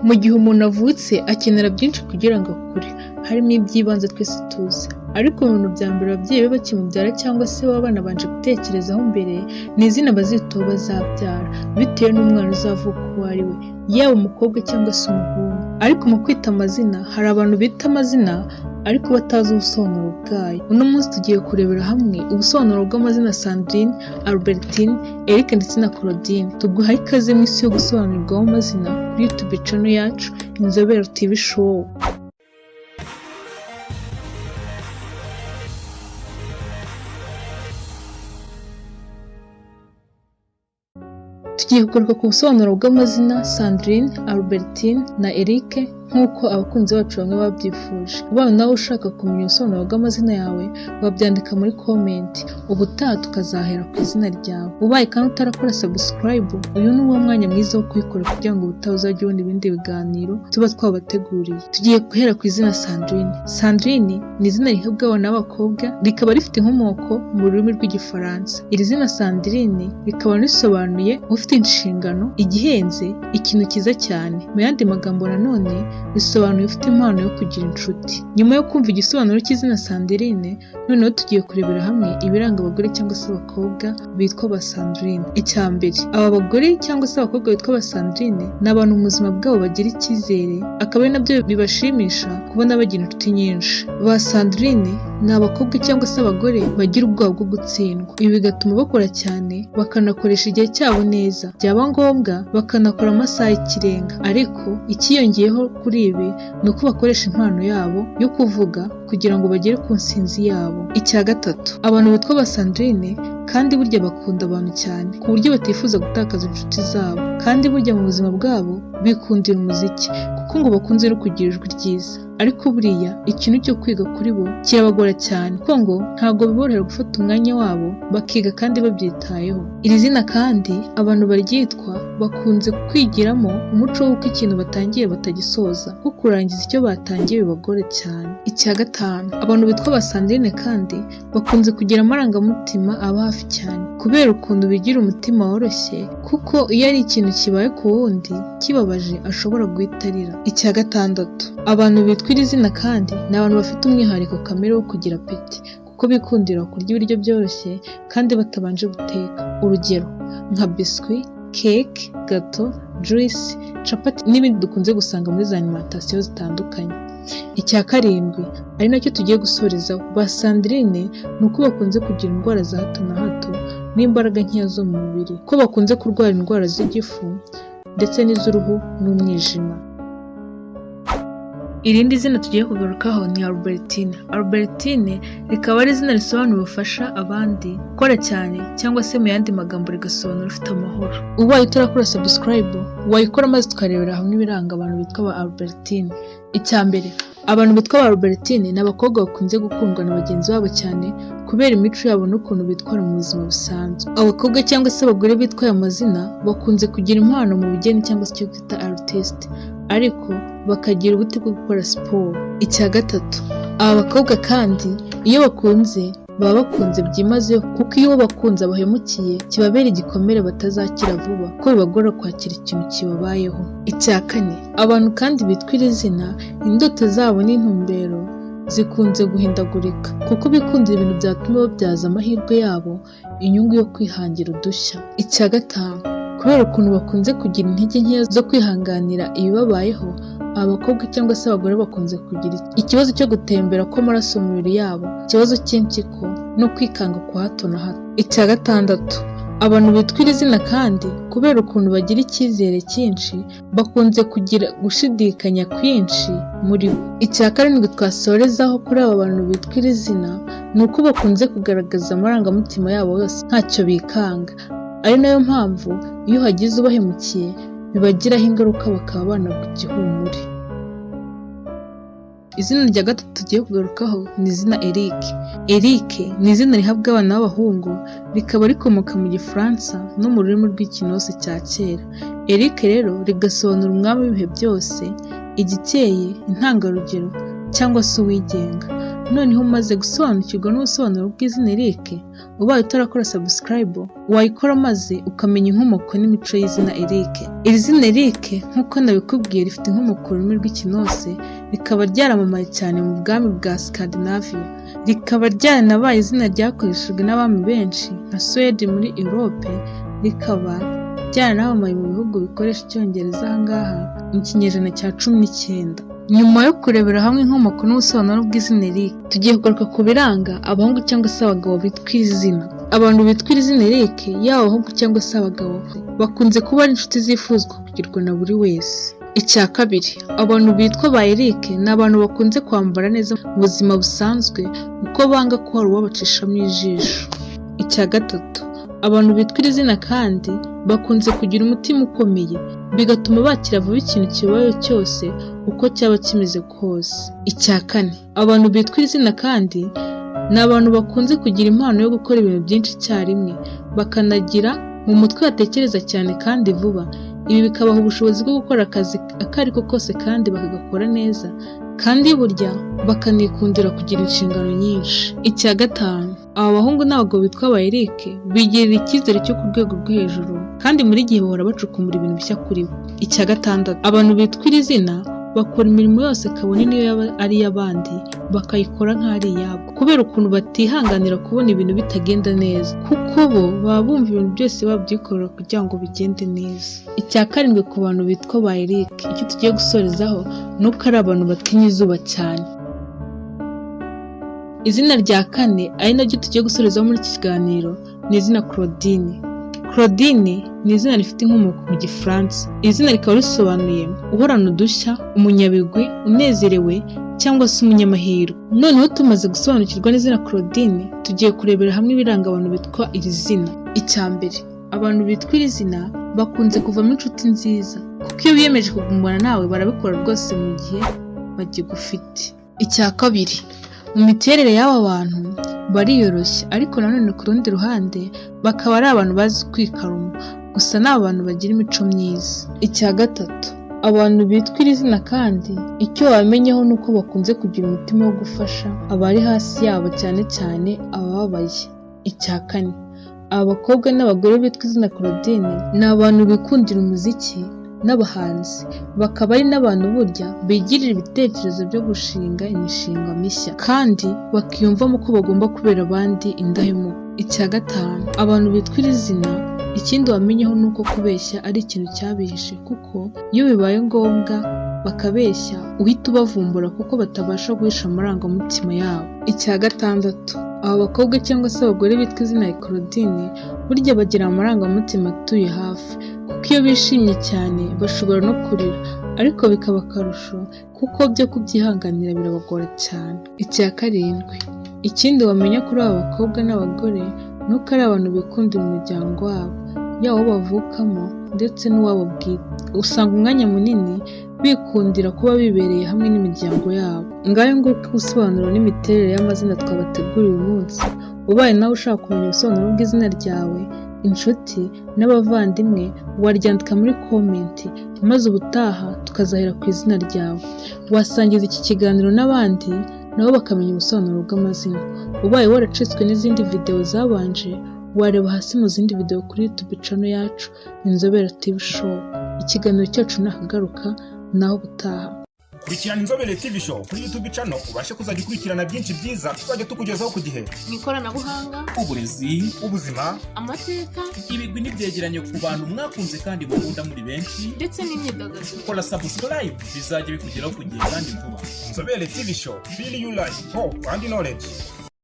Mu gihe umuntu avutse akenera byinshi kugira ngo akure, harimo iby'ibanze twese tuzi. Ariko mu bintu bya mbere ababyeyi be bakimubyara cyangwa se baba banabanje gutekerezaho mbere, ni izina bazitaho bazabyara, bitewe n'umwana uzavuka uwo ari we, yaba umukobwa cyangwa se umuhungu. Ariko mu kwita amazina, hari abantu bita amazina ariko batazi ubusobanuro bwayo. Uno munsi tugiye kurebera hamwe ubusobanuro bw'amazina Sandrine, Albertine, Eric ndetse na Claudine. Tuguhaye ikaze mu isi yo gusobanurirwaho amazina kuri YouTube channel yacu Inzobere TV Show. Tugiye kugaruka ku busobanuro bw'amazina Sandrine, Albertine na Eric nk'uko abakunzi bacu bamwe babyifuje. Ubaye nawe ushaka kumenya ubusobanuro bw'amazina yawe, wabyandika muri comment. Ubutaha tukazahera ku izina ryawe. Ubaye kandi utarakora subscribe, uyu ni wo mwanya mwiza wo kuyikora kugira ngo ubutaha uzajye ubona ibindi biganiro tuba twabateguriye. Tugiye guhera ku izina Sandrine. Sandrine ni izina rihabwa abana b'abakobwa, rikaba rifite inkomoko mu rurimi rw'Igifaransa. Iri zina Sandrine rikaba risobanuye ufite inshingano, igihenze, ikintu cyiza cyane. Mu yandi magambo nanone bisobanuye ufite impano yo kugira inshuti. Nyuma yo kumva igisobanuro cy'izina Sandrine, noneho tugiye kurebera hamwe ibiranga abagore cyangwa se abakobwa bitwa ba Sandrine. Icya mbere, aba bagore cyangwa se abakobwa bitwa ba Sandrine ni abantu mu buzima bwabo bagira icyizere, akaba ari nabyo bibashimisha kubona bagira inshuti nyinshi. Ba Sandrine ni abakobwa cyangwa se abagore bagira ubwoba bwo gutsindwa. Ibi bigatuma bakora cyane, bakanakoresha igihe cyabo neza, byaba ngombwa bakanakora amasaha y'ikirenga. Ariko ikiyongeyeho kuri ibi ni uko bakoresha impano yabo yo kuvuga kugira ngo bagere ku nsinzi yabo. Icya gatatu, abantu bitwa ba Sandrine kandi burya bakunda abantu cyane ku buryo batifuza gutakaza inshuti zabo, kandi burya mu buzima bwabo bikundira umuziki kuko ngo bakunze no kugira ijwi ryiza. Ariko buriya ikintu cyo kwiga kuri bo kirabagora cyane kuko ngo ntabwo biborohera gufata umwanya wabo bakiga kandi babyitayeho. Iri zina kandi abantu baryitwa bakunze kwigiramo umuco w'uko ikintu batangiye batagisoza, kuko kurangiza icyo batangiye bibagora cyane. Icya gatanu, abantu bitwa ba Sandrine kandi bakunze kugira amarangamutima aba hafi cyane kubera ukuntu bigira umutima woroshye, kuko iyo ari ikintu kibaye ku wundi kibabaje ashobora guhita arira. Icya gatandatu, abantu bitwa iri zina kandi ni abantu bafite umwihariko kamere wo kugira apeti, kuko bikundira kurya ibiryo byoroshye kandi batabanje guteka. Urugero nka biscuit, cake, gato, juice, capati n'ibindi dukunze gusanga muri za alimentation zitandukanye. Icya karindwi, ari nacyo tugiye gusorezaho, ba Sandrine ni uko bakunze kugira indwara za hato na hato n'imbaraga nkeya zo mu mubiri, ko bakunze kurwara indwara z'igifu ndetse n'iz'uruhu n'umwijima. Irindi zina tugiye kugarukaho ni Albertine. Albertine rikaba ari izina risobanura ubufasha abandi, gukora cyane, cyangwa se mu yandi magambo rigasobanura ufite amahoro. Ubaye utarakora subscribe, wayikora maze tukarebera hamwe ibiranga abantu bitwa ba Albertine. Icya mbere, abantu bitwa ba Albertine ni abakobwa bakunze gukundwa na bagenzi babo cyane kubera imico yabo n'ukuntu bitwara mu buzima busanzwe. Abakobwa cyangwa se abagore bitwa aya mazina bakunze kugira impano mu bugeni cyangwa se icyo twita artist, ariko bakagira ubuti bwo gukora siporo. Icya gatatu, aba bakobwa kandi iyo bakunze baba bakunze byimazeyo, kuko iyo bakunze abahemukiye kibabera igikomere batazakira vuba, ko bibagora kwakira ikintu kibabayeho. Icya kane, abantu kandi bitwa iri zina indoto zabo n'intumbero zikunze guhindagurika, kuko bikundira ibintu byatuma babyaza amahirwe yabo inyungu yo kwihangira udushya. Icya gatanu, kubera ukuntu bakunze kugira intege nkeya zo kwihanganira ibibabayeho, abakobwa cyangwa se abagore bakunze kugira ikibazo cyo gutembera kw'amaraso mu mibiri yabo, ikibazo cy'impyiko no kwikanga kwa hato na hato. Icya gatandatu, abantu bitwa iri zina kandi kubera ukuntu bagira icyizere cyinshi, bakunze kugira gushidikanya kwinshi muri bo. Icya karindwi twasorezaho kuri aba bantu bitwa iri zina ni uko bakunze kugaragaza amarangamutima yabo yose ntacyo bikanga, ari nayo mpamvu iyo hagize ubahemukiye bibagiraho ingaruka bakaba banagwa igihumure. Izina rya gatatu tugiye kugarukaho ni izina Eric. Eric ni izina rihabwa abana b'abahungu, rikaba rikomoka mu Gifaransa no mu rurimi rw'Ikinose cya kera. Eric rero rigasobanura umwami w'ibihe byose, igikeye, intangarugero cyangwa se uwigenga. Noneho umaze gusobanukirwa n'ubusobanuro bw'izina Eric, ubaye utarakora subscribe, wayikora maze ukamenya inkomoko n'imico y'izina Eric. Iri zina Eric nk'uko nabikubwiye rifite inkomoko mu rurimi rw'ikinose, rikaba ryaramamaye cyane mu bwami bwa Scandinavia. Rikaba ryaranabaye izina ryakoreshejwe n'abami benshi nka Swede muri Europe, rikaba ryaranamamaye mu bihugu bikoresha Icyongereza ahangaha mu kinyejana cya 19. Nyuma yo kurebera hamwe inkomoko n'ubusobanuro bw'izina Eric, tugiye kugaruka ku biranga abahungu cyangwa se abagabo bitwa iri zina. Abantu bitwa iri zina Eric, yaba abahungu cyangwa se abagabo, bakunze kuba ari inshuti zifuzwa kugirwa na buri wese. Icya kabiri, abantu bitwa ba Eric ni abantu bakunze kwambara neza mu buzima busanzwe kuko banga ko hari uwabacishamo ijisho. Icya gatatu, abantu bitwa iri zina kandi bakunze kugira umutima ukomeye, bigatuma bakira vuba ikintu kibayeho cyose uko cyaba kimeze kose. Icya kane, abantu bitwa iri zina kandi ni abantu bakunze kugira impano yo gukora ibintu byinshi icyarimwe, bakanagira mu mutwe batekereza cyane kandi vuba. Ibi bikabaha ubushobozi bwo gukora akazi ako ari ko kose kandi bakagakora neza, kandi burya bakanikundira kugira inshingano nyinshi. Icya gatanu, aba bahungu n'abagabo bitwa ba Eric bigirira icyizere cyo ku rwego rwo hejuru kandi muri gihe bahora bacukumbura ibintu bishya kuri bo. Icya gatandatu, abantu bitwa iri zina bakora imirimo yose kabone niyo yaba ari iy'abandi bakayikora nk'aho ari iyabo, kubera ukuntu batihanganira kubona ibintu bitagenda neza, kuko bo baba bumva ibintu byose babyikorera kugira ngo bigende neza. Icya karindwi, ku bantu bitwa ba Eric, icyo tugiye gusorezaho ni uko ari abantu batinya izuba cyane. Izina rya kane ari naryo tugiye gusorezaho muri iki kiganiro ni izina Claudine. Claudine ni izina rifite inkomoko mu Gifaransa. Iri zina rikaba risobanuye uhorana udushya, umunyabigwi, unezerewe cyangwa se umunyamahirwe. Noneho tumaze gusobanukirwa n'izina Claudine, tugiye kurebera hamwe ibiranga abantu bitwa iri zina. Icya mbere, abantu bitwa iri zina bakunze kuvamo inshuti nziza, kuko iyo biyemeje kugumana nawe barabikora rwose mu gihe bagigufite. Icya kabiri, mu miterere y'aba bantu bariyoroshya, ariko nanone ku rundi ruhande bakaba ari abantu bazi kwikaruma, gusa ni abantu bagira imico myiza. Icya gatatu, abantu bitwa iri zina kandi icyo wamenyeho ni uko bakunze kugira umutima wo gufasha abari hasi yabo, cyane cyane abababaye. Icya kane, aba bakobwa n'abagore bitwa izina Claudine ni abantu bikundira umuziki n'abahanzi, bakaba ari n'abantu burya bigirira ibitekerezo byo gushinga imishinga mishya kandi bakiyumvamo ko bagomba kubera abandi indahemuka. Icya gatanu, abantu bitwa iri zina ikindi wamenyeho ni uko kubeshya ari ikintu cyabihishe, kuko iyo bibaye ngombwa bakabeshya uhita ubavumbura kuko batabasha guhisha amarangamutima yabo. Icya gatandatu, aba bakobwa cyangwa se abagore bitwa izina ya Claudine burya bagira amarangamutima atuye hafi, kuko iyo bishimye cyane bashobora no kurira, ariko bikaba akarusho kuko byo kubyihanganira birabagora cyane. Icya karindwi, ikindi wamenya kuri aba bakobwa n'abagore ni uko ari abantu bikundira umuryango wabo, yaba uwo bavukamo ndetse n'uwabo bwite. Usanga umwanya munini bikundira kuba bibereye hamwe n'imiryango yabo. Ngayo nguko ubusobanuro n'imiterere y'amazina twabateguriye uyu munsi. Ubaye nawe ushaka kumenya ubusobanuro bw'izina ryawe, inshuti n'abavandimwe, waryandika muri komenti maze ubutaha tukazahera ku izina ryawe. Wasangiza iki kiganiro n'abandi nabo bakamenya ubusobanuro bw'amazina. Ubaye waracitswe n'izindi video zabanje, wareba hasi mu zindi video kuri YouTube channel yacu Inzobere TV Show. Ikiganiro cyacu nakagaruka naho gutaha. Kurikirana Inzobere TV Show kuri YouTube channel ubashe kuzajya ukurikirana byinshi byiza tuzajya tukugezaho ku gihe. Ikoranabuhanga, uburezi, ubuzima, amateka, ibigwi n'ibyegeranyo ku bantu mwakunze kandi mukunda muri benshi, ndetse n'imyidagaduro. Kora subscribe bizajya bikugeraho ku gihe kandi vuba. Inzobere TV Show, feel you life, hope and knowledge.